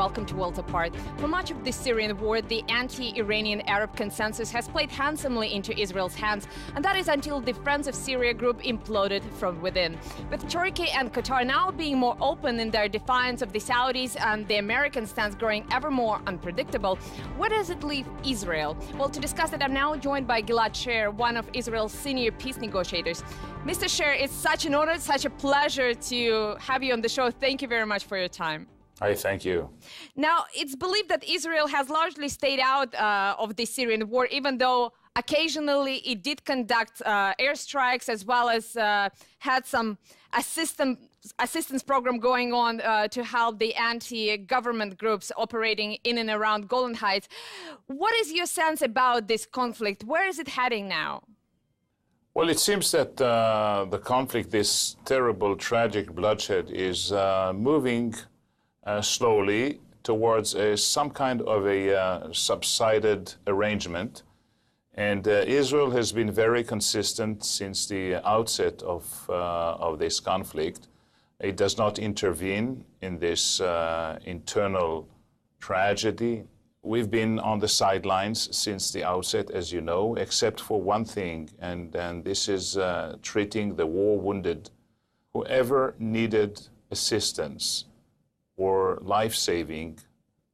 welcome to Worlds Apart. For much of the Syrian war, the anti-Iranian Arab consensus has played handsomely into Israel's hands, and that is until the Friends of Syria group imploded from within. With Turkey and Qatar now being more open in their defiance of the Saudis and the American stance growing ever more unpredictable, where does it leave Israel? Well, to discuss it, I'm now joined by Gilead Sher, one of Israel's senior peace negotiators. Mr. Sher, it's such an honor, such a pleasure to have you on the show. Thank you very much for your time. Hi, thank you. Now, it's believed that Israel has largely stayed out of the Syrian war, even though occasionally it did conduct airstrikes as well as had some assistance program going on to help the anti-government groups operating in and around Golan Heights. What is your sense about this conflict? Where is it heading now? Well, it seems that the conflict, this terrible, tragic bloodshed, is moving slowly towards some kind of a subsided arrangement. And Israel has been very consistent since the outset of this conflict. It does not intervene in this internal tragedy. We've been on the sidelines since the outset, as you know, except for one thing, and this is treating the war-wounded. Whoever needed assistance or life-saving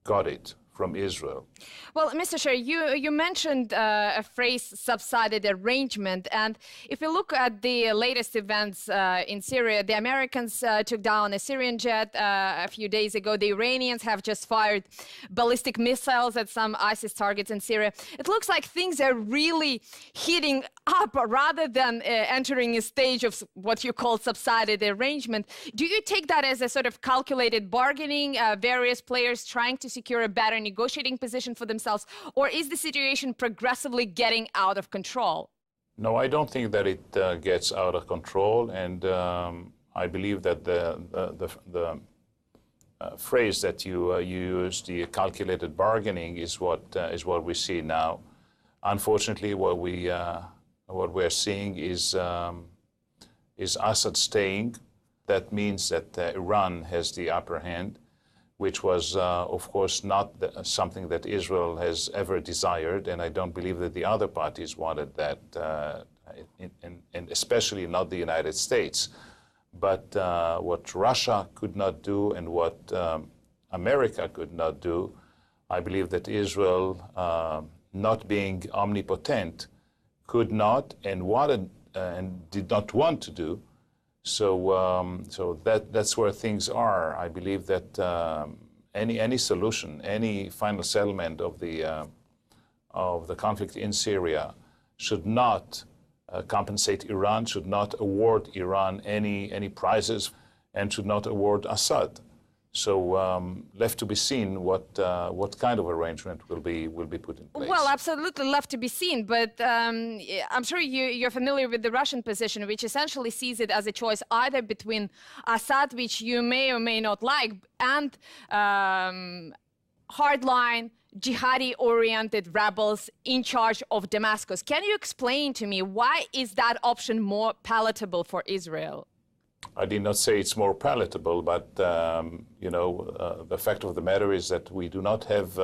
got it from Israel. Well, Mr. Sher, you mentioned a phrase, subsided arrangement, and if you look at the latest events in Syria, the Americans took down a Syrian jet a few days ago. The Iranians have just fired ballistic missiles at some ISIS targets in Syria. It looks like things are really heating up rather than entering a stage of what you call subsided arrangement. Do you take that as a sort of calculated bargaining, various players trying to secure a better negotiating position for themselves, or is the situation progressively getting out of control? No, I don't think that it gets out of control, and I believe that the phrase that you used, the calculated bargaining, is what we see now. Unfortunately, what we're seeing is Assad staying. That means that Iran has the upper hand, which was, of course, not something that Israel has ever desired, and I don't believe that the other parties wanted that, and especially not the United States. But what Russia could not do and what America could not do, I believe that Israel, not being omnipotent, could not and wanted and did not want to do. So that's where things are. I believe that any solution, any final settlement of the conflict in Syria should not compensate Iran, should not award Iran any prizes, and should not award Assad. So left to be seen what kind of arrangement will be put in place. Well, absolutely left to be seen, but I'm sure you're familiar with the Russian position, which essentially sees it as a choice either between Assad, which you may or may not like, and hardline, jihadi-oriented rebels in charge of Damascus. Can you explain to me why is that option more palatable for Israel? I did not say it's more palatable, but the fact of the matter is that we do not have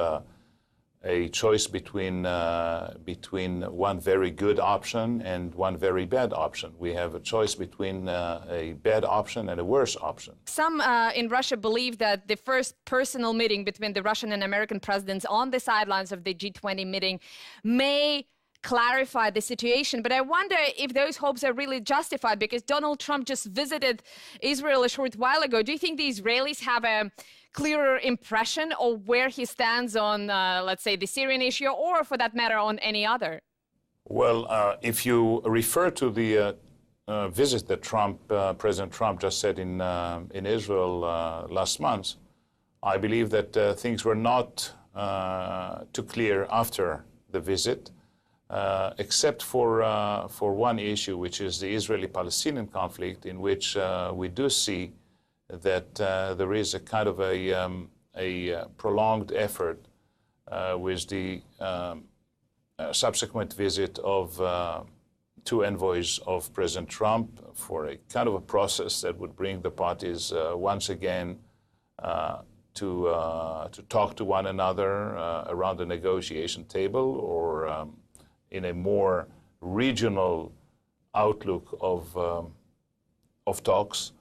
a choice between one very good option and one very bad option. We have a choice between a bad option and a worse option. Some in Russia believe that the first personal meeting between the Russian and American presidents on the sidelines of the G20 meeting may clarify the situation, but I wonder if those hopes are really justified, because Donald Trump just visited Israel a short while ago. Do you think the Israelis have a clearer impression of where he stands on, let's say, the Syrian issue, or for that matter, on any other? Well, if you refer to the visit that President Trump just said in Israel last month, I believe that things were not too clear after the visit. Except for one issue, which is the Israeli-Palestinian conflict, in which we do see that there is a kind of a prolonged effort with the subsequent visit of two envoys of President Trump for a kind of a process that would bring the parties once again to talk to one another around the negotiation table, or in a more regional outlook of talks.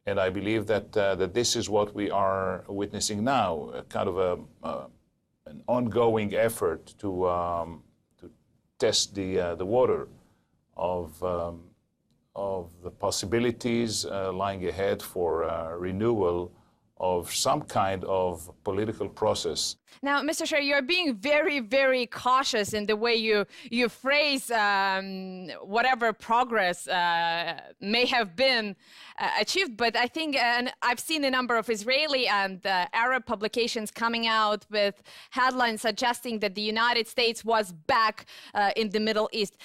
And I believe that that this is what we are witnessing now, a kind of an ongoing effort to test the water of the possibilities lying ahead for renewal of some kind of political process. Now, Mr. Sher, you're being very, very cautious in the way you phrase whatever progress may have been achieved. But I think, and I've seen a number of Israeli and Arab publications coming out with headlines suggesting that the United States was back in the Middle East.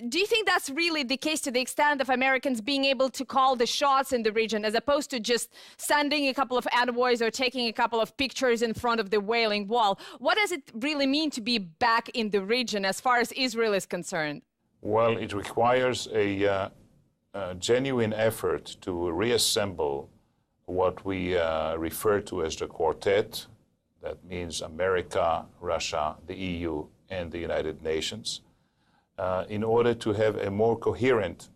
Do you think that's really the case, to the extent of Americans being able to call the shots in the region, as opposed to just sending a couple of envoys or taking a couple of pictures in front of the Wailing Wall? What does it really mean to be back in the region as far as Israel is concerned? Well, it requires a genuine effort to reassemble what we refer to as the quartet. That means America, Russia, the EU, and the United Nations, in order to have a more coherent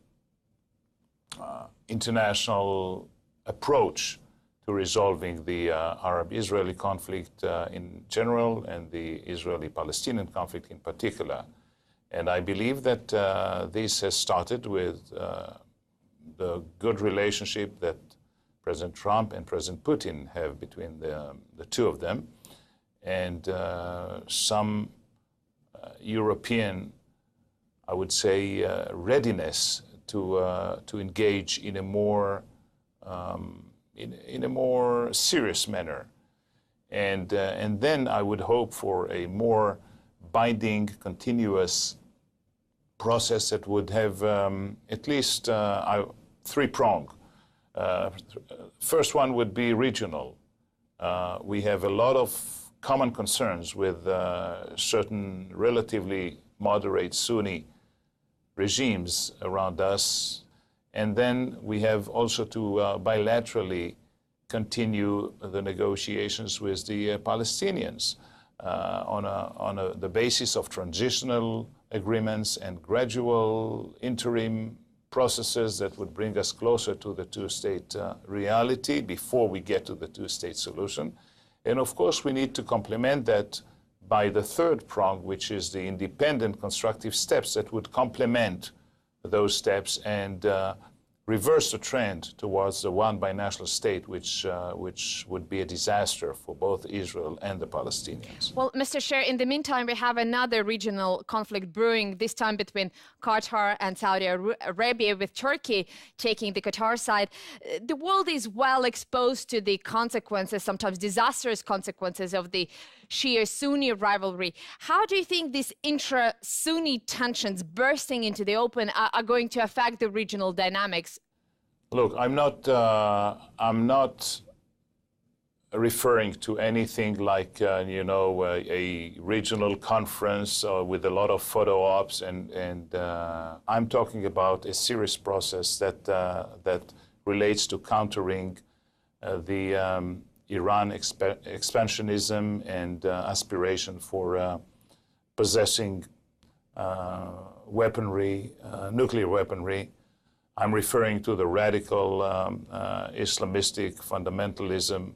international approach to resolving the Arab-Israeli conflict in general and the Israeli-Palestinian conflict in particular. And I believe that this has started with the good relationship that President Trump and President Putin have between the two of them, and some European, I would say, readiness to engage in a more in a more serious manner. And then I would hope for a more binding, continuous process that would have at least three-pronged. First one would be regional. We have a lot of common concerns with certain relatively moderate Sunni regimes around us. And then we have also to bilaterally continue the negotiations with the Palestinians on the basis of transitional agreements and gradual interim processes that would bring us closer to the two-state reality before we get to the two-state solution. And of course, we need to complement that by the third prong, which is the independent constructive steps that would complement those steps and reverse the trend towards the one binational state, which would be a disaster for both Israel and the Palestinians. Well, Mr. Sher, in the meantime, we have another regional conflict brewing, this time between Qatar and Saudi Arabia, with Turkey taking the Qatar side. The world is well exposed to the consequences, sometimes disastrous consequences, of the Shia-Sunni rivalry. How do you think these intra-Sunni tensions bursting into the open are going to affect the regional dynamics? Look, I'm not referring to anything like a regional conference with a lot of photo ops, and I'm talking about a serious process that relates to countering the Iran expansionism and aspiration for possessing weaponry, nuclear weaponry. I'm referring to the radical Islamistic fundamentalism.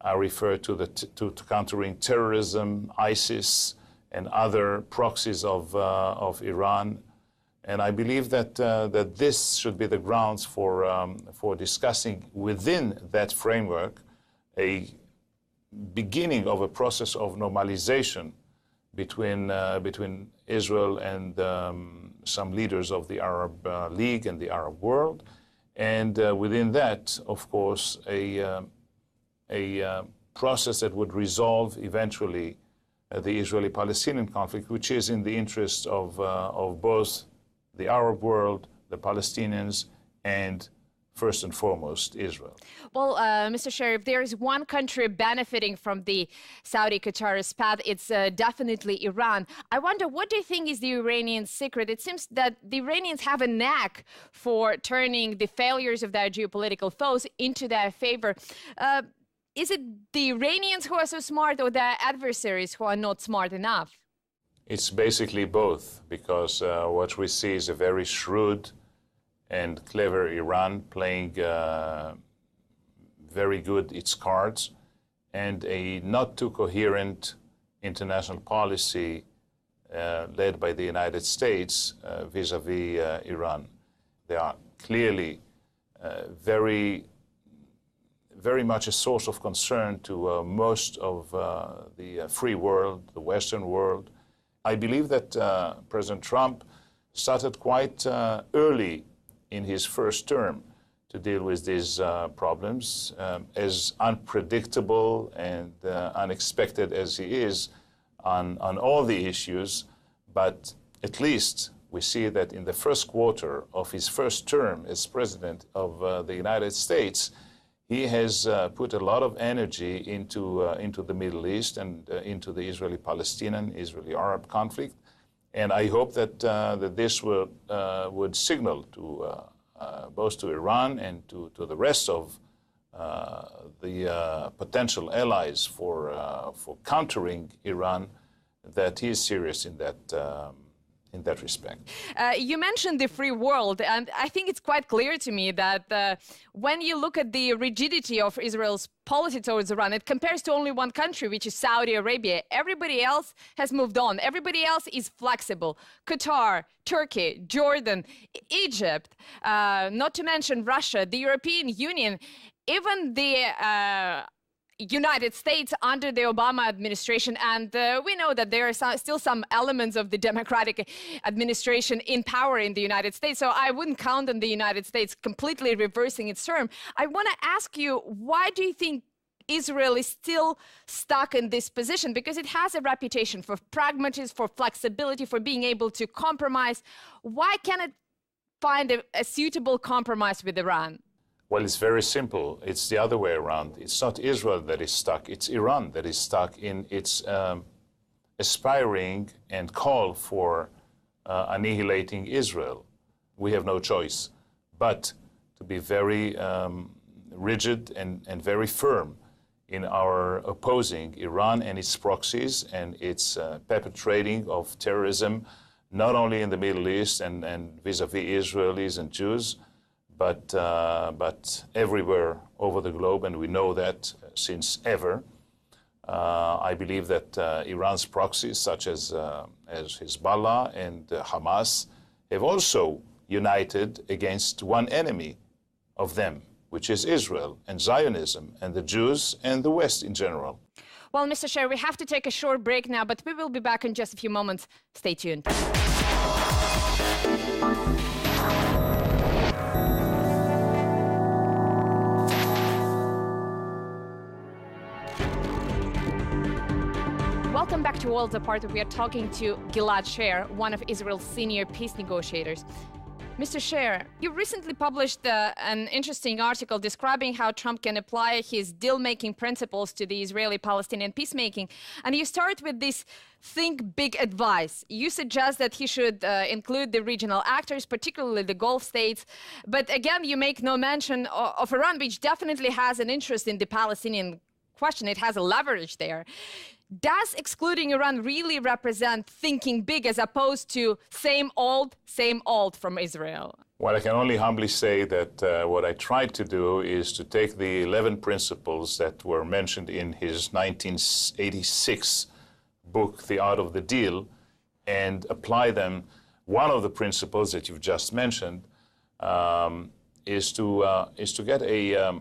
I refer to to countering terrorism, ISIS, and other proxies of Iran. And I believe that that this should be the grounds for discussing within that framework a beginning of a process of normalization between Israel and some leaders of the Arab League and the Arab world, and within that, of course, a process that would resolve eventually the Israeli-Palestinian conflict, which is in the interest of both the Arab world, the Palestinians, and first and foremost, Israel. Well, Mr. Sher, if there is one country benefiting from the Saudi-Qatar path, it's definitely Iran. I wonder, what do you think is the Iranian secret? It seems that the Iranians have a knack for turning the failures of their geopolitical foes into their favor. is it the Iranians who are so smart or the adversaries who are not smart enough? It's basically both, because what we see is a very shrewd and clever Iran playing very good its cards, and a not too coherent international policy led by the United States vis-à-vis Iran. They are clearly very much a source of concern to most of the free world, the Western world. I believe that President Trump started quite early in his first term to deal with these problems, as unpredictable and unexpected as he is on all the issues. But at least we see that in the first quarter of his first term as President of the United States, he has put a lot of energy into the Middle East and into the Israeli-Palestinian, Israeli-Arab conflict. And I hope that, that this would signal to both to Iran and to the rest of the potential allies for countering Iran that he is serious in that respect. You mentioned the free world, and I think it's quite clear to me that when you look at the rigidity of Israel's policy towards Iran, it compares to only one country, which is Saudi Arabia. Everybody else has moved on. Everybody else is flexible. Qatar, Turkey, Jordan, Egypt, not to mention Russia, the European Union, even the United States under the Obama administration, and we know that there are still some elements of the Democratic administration in power in the United States, so I wouldn't count on the United States completely reversing its term. I want to ask you, why do you think Israel is still stuck in this position? Because it has a reputation for pragmatism, for flexibility, for being able to compromise. Why can't it find a suitable compromise with Iran? Well, it's very simple. It's the other way around. It's not Israel that is stuck. It's Iran that is stuck in its aspiring and call for annihilating Israel. We have no choice but to be very rigid and very firm in our opposing Iran and its proxies and its perpetrating of terrorism, not only in the Middle East and vis-à-vis Israelis and Jews, but everywhere over the globe, and we know that since ever. I believe that Iran's proxies, such as Hezbollah and Hamas, have also united against one enemy of them, which is Israel and Zionism and the Jews and the West in general. Well, Mr. Sher, we have to take a short break now, but we will be back in just a few moments. Stay tuned. Welcome back to Worlds Apart. We are talking to Gilead Sher, one of Israel's senior peace negotiators. Mr. Sher, you recently published an interesting article describing how Trump can apply his deal-making principles to the Israeli-Palestinian peacemaking. And you start with this think big advice. You suggest that he should include the regional actors, particularly the Gulf states. But again, you make no mention of Iran, which definitely has an interest in the Palestinian question. It has a leverage there. Does excluding Iran really represent thinking big as opposed to same old from Israel? Well, I can only humbly say that what I tried to do is to take the 11 principles that were mentioned in his 1986 book, The Art of the Deal, and apply them. One of the principles that you've just mentioned is to get a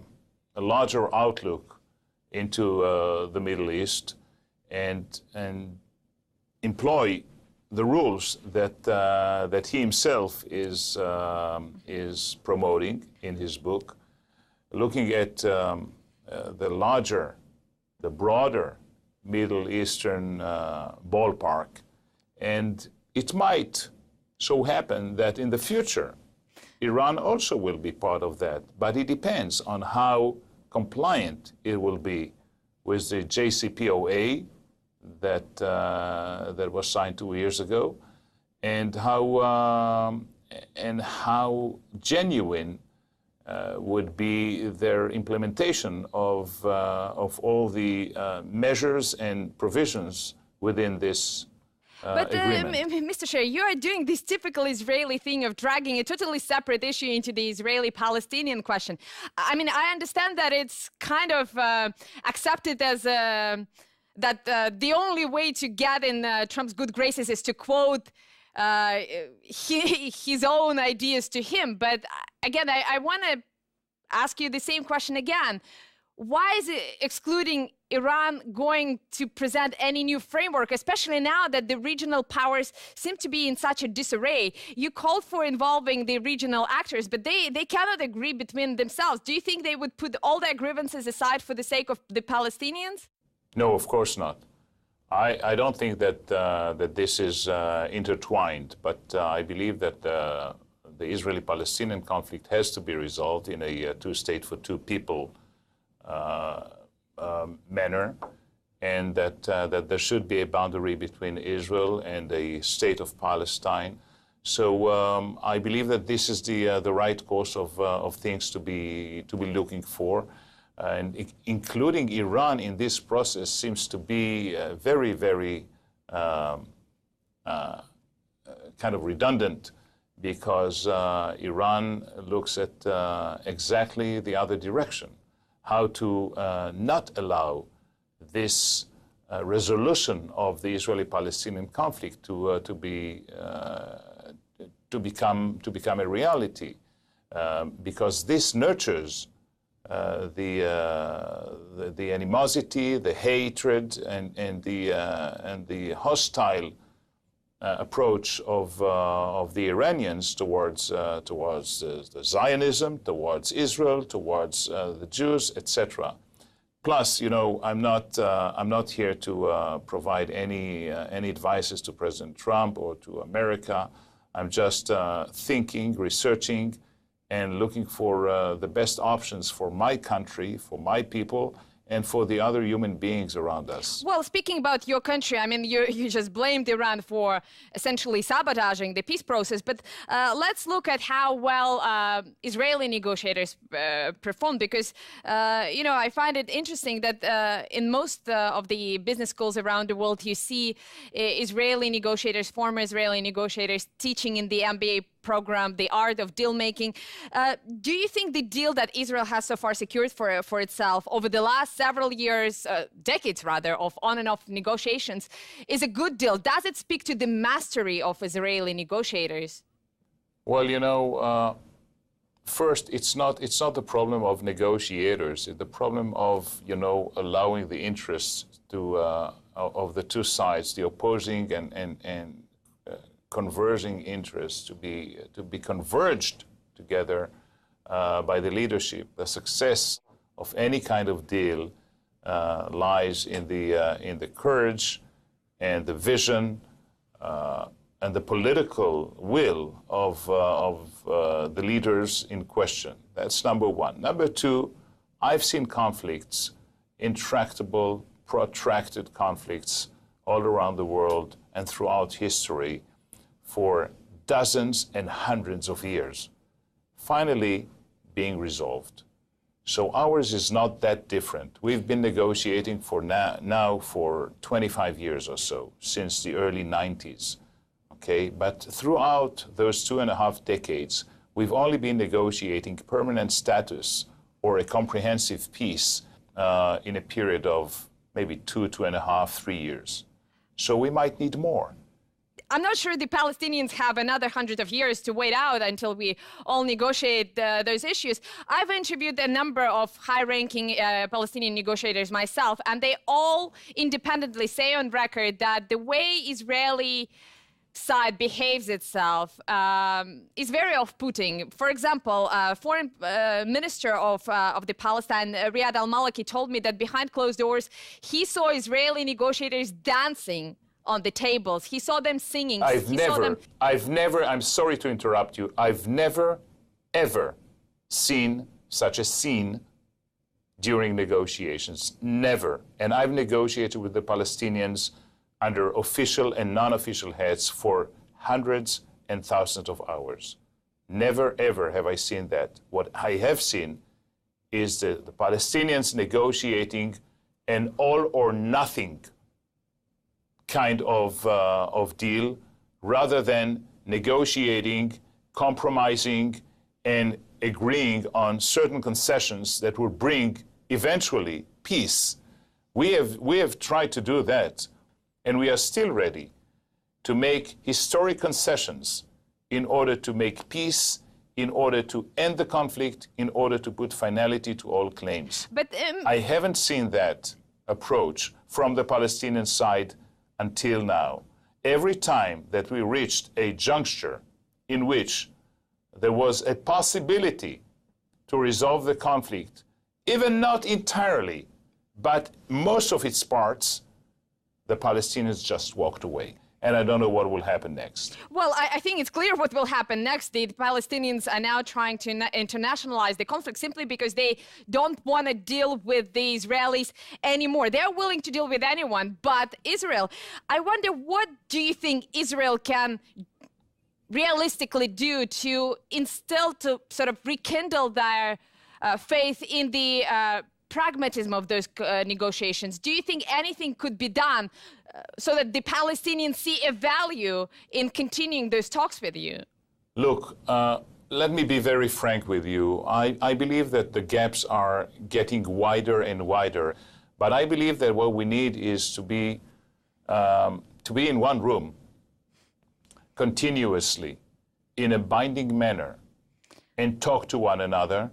larger outlook into the Middle East, and employ the rules that he himself is promoting in his book, looking at the broader Middle Eastern ballpark. And it might so happen that in the future, Iran also will be part of that, but it depends on how compliant it will be with the JCPOA that was signed 2 years ago, and how genuine would be their implementation of all the measures and provisions within this agreement. Mr. Sher, you are doing this typical Israeli thing of dragging a totally separate issue into the Israeli-Palestinian question. I mean, I understand that it's kind of accepted as that the only way to get in Trump's good graces is to quote his own ideas to him. But again, I want to ask you the same question again. Why is it excluding Iran going to present any new framework, especially now that the regional powers seem to be in such a disarray? You called for involving the regional actors, but they cannot agree between themselves. Do you think they would put all their grievances aside for the sake of the Palestinians? No, of course not. I don't think that that this is intertwined, but I believe that the Israeli-Palestinian conflict has to be resolved in a two-state for two people manner, and that there should be a boundary between Israel and the state of Palestine. So I believe that this is the right course of things to be looking for, and including Iran in this process seems to be very, very kind of redundant, because Iran looks at exactly the other direction. How to not allow this resolution of the Israeli-Palestinian conflict to become a reality, because this nurtures the animosity, the hatred, and the hostile approach of the Iranians towards the Zionism, towards Israel, towards the Jews, etc. Plus, you know, I'm not here to provide any advices to President Trump or to America. I'm just thinking, researching, and looking for the best options for my country, for my people, and for the other human beings around us. Well, speaking about your country, I mean, you just blamed Iran for essentially sabotaging the peace process, but let's look at how well Israeli negotiators performed, because, you know, I find it interesting that in most of the business schools around the world, you see Israeli negotiators, former Israeli negotiators teaching in the MBA program the art of deal making. Do you think the deal that Israel has so far secured for itself over the last several years, decades rather, of on and off negotiations is a good deal? Does it speak to the mastery of Israeli negotiators? Well, you know, first, it's not the problem of negotiators. It's the problem of, you know, allowing the interests to of the two sides, the opposing and converging interests, to be converged together by the leadership. The success of any kind of deal lies in the courage and the vision and the political will of the leaders in question. That's number one. Number two, I've seen conflicts, intractable, protracted conflicts all around the world and throughout history for dozens and hundreds of years, finally being resolved. So ours is not that different. We've been negotiating for now for 25 years or so, since the early 90s. Okay, but throughout those 2.5 decades, we've only been negotiating permanent status or a comprehensive peace in a period of maybe 2.5, 3 years. So we might need more. I'm not sure the Palestinians have another 100 of years to wait out until we all negotiate those issues. I've interviewed a number of high-ranking Palestinian negotiators myself, and they all independently say on record that the way Israeli side behaves itself is very off-putting. For example, Foreign Minister of the Palestine, Riyad al-Maliki, told me that behind closed doors, he saw Israeli negotiators dancing on the tables. He saw them singing. I'm sorry to interrupt you. I've never, ever seen such a scene during negotiations. Never. And I've negotiated with the Palestinians under official and non-official heads for hundreds and thousands of hours. Never, ever have I seen that. What I have seen is the Palestinians negotiating an all-or-nothing kind of deal, rather than negotiating, compromising, and agreeing on certain concessions that will bring eventually peace. We have tried to do that, and we are still ready to make historic concessions in order to make peace, in order to end the conflict, in order to put finality to all claims. But I haven't seen that approach from the Palestinian side until now. Every time that we reached a juncture in which there was a possibility to resolve the conflict, even not entirely, but most of its parts, the Palestinians just walked away. And I don't know what will happen next. Well, I think it's clear what will happen next. The Palestinians are now trying to internationalize the conflict simply because they don't want to deal with the Israelis anymore. They're willing to deal with anyone but Israel. I wonder, what do you think Israel can realistically do to instill, to sort of rekindle their faith in the pragmatism of those negotiations? Do you think anything could be done so that the Palestinians see a value in continuing those talks with you? Look, let me be very frank with you. I believe that the gaps are getting wider and wider, but I believe that what we need is to be in one room continuously in a binding manner and talk to one another.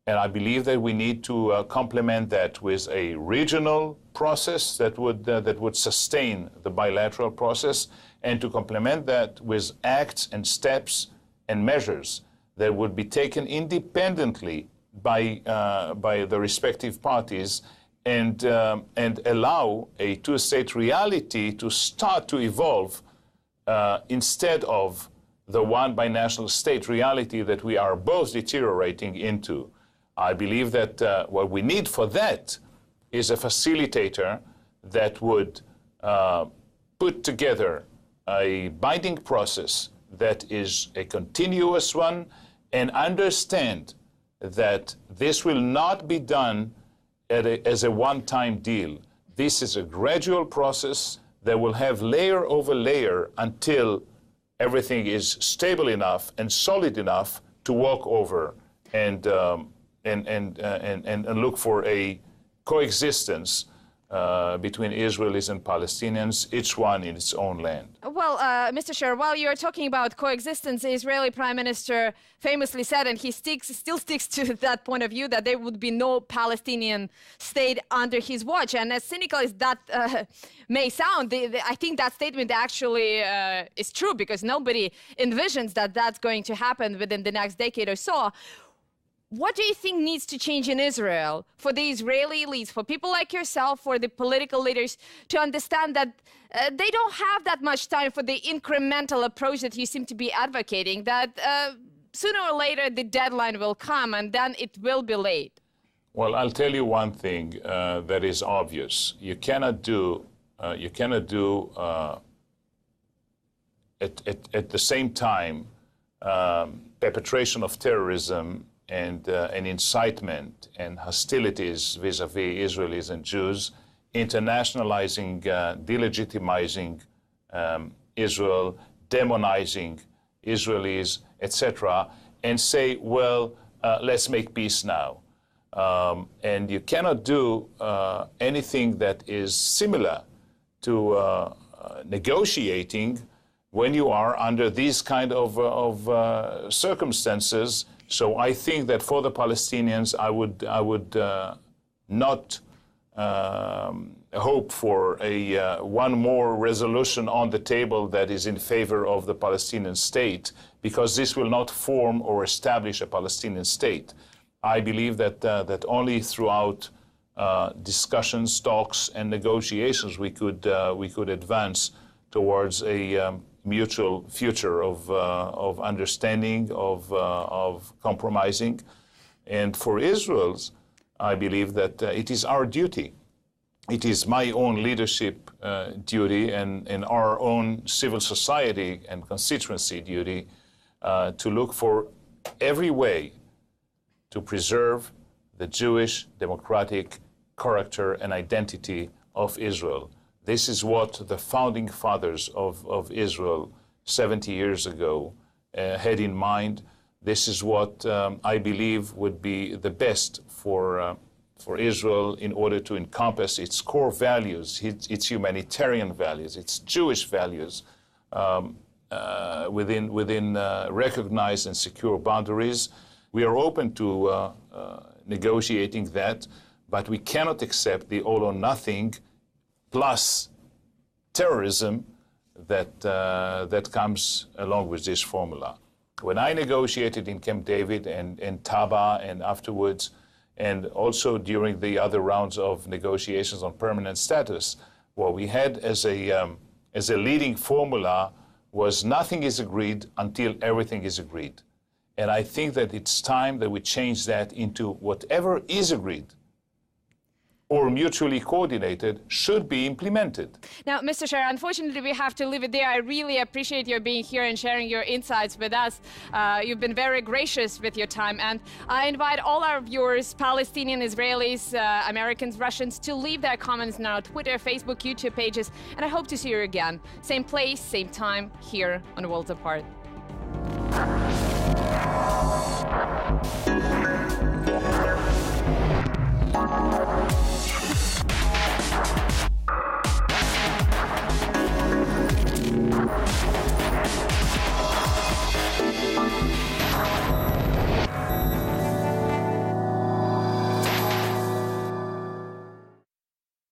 And I believe that we need to complement that with a regional process that would sustain the bilateral process, and to complement that with acts and steps and measures that would be taken independently by the respective parties, and allow a two-state reality to start to evolve instead of the one binational state reality that we are both deteriorating into. I believe that what we need for that is a facilitator that would put together a binding process that is a continuous one, and understand that this will not be done as a one-time deal. This is a gradual process that will have layer over layer until everything is stable enough and solid enough to walk over and look for a coexistence between Israelis and Palestinians, each one in its own land. Well, Mr. Sher, while you're talking about coexistence, the Israeli Prime Minister famously said, and he still sticks to that point of view, that there would be no Palestinian state under his watch. And as cynical as that may sound, I think that statement actually is true, because nobody envisions that that's going to happen within the next decade or so. What do you think needs to change in Israel for the Israeli elites, for people like yourself, for the political leaders, to understand that they don't have that much time for the incremental approach that you seem to be advocating, that sooner or later the deadline will come and then it will be late? Well, I'll tell you one thing that is obvious. You cannot do at the same time perpetration of terrorism and incitement and hostilities vis-a-vis Israelis and Jews, internationalizing, delegitimizing Israel, demonizing Israelis, etc., and say, well, let's make peace now. And you cannot do anything that is similar to negotiating when you are under these kind of circumstances. So I think that for the Palestinians, I would not hope for one more resolution on the table that is in favor of the Palestinian state, because this will not form or establish a Palestinian state. I believe that only throughout discussions, talks, and negotiations we could advance towards a mutual future of understanding, of compromising. And for Israel's, I believe that it is our duty. It is my own leadership duty and our own civil society and constituency duty to look for every way to preserve the Jewish democratic character and identity of Israel. This is what the founding fathers of Israel 70 years ago had in mind. This is what I believe would be the best for Israel in order to encompass its core values, its humanitarian values, its Jewish values within recognized and secure boundaries. We are open to negotiating that, but we cannot accept the all or nothing plus terrorism that comes along with this formula. When I negotiated in Camp David and Taba and afterwards, and also during the other rounds of negotiations on permanent status, what we had as a leading formula was nothing is agreed until everything is agreed. And I think that it's time that we change that into whatever is agreed or mutually coordinated should be implemented. Now, Mr. Sher, unfortunately, we have to leave it there. I really appreciate your being here and sharing your insights with us. You've been very gracious with your time. And I invite all our viewers, Palestinian, Israelis, Americans, Russians, to leave their comments on our Twitter, Facebook, YouTube pages. And I hope to see you again. Same place, same time, here on Worlds Apart.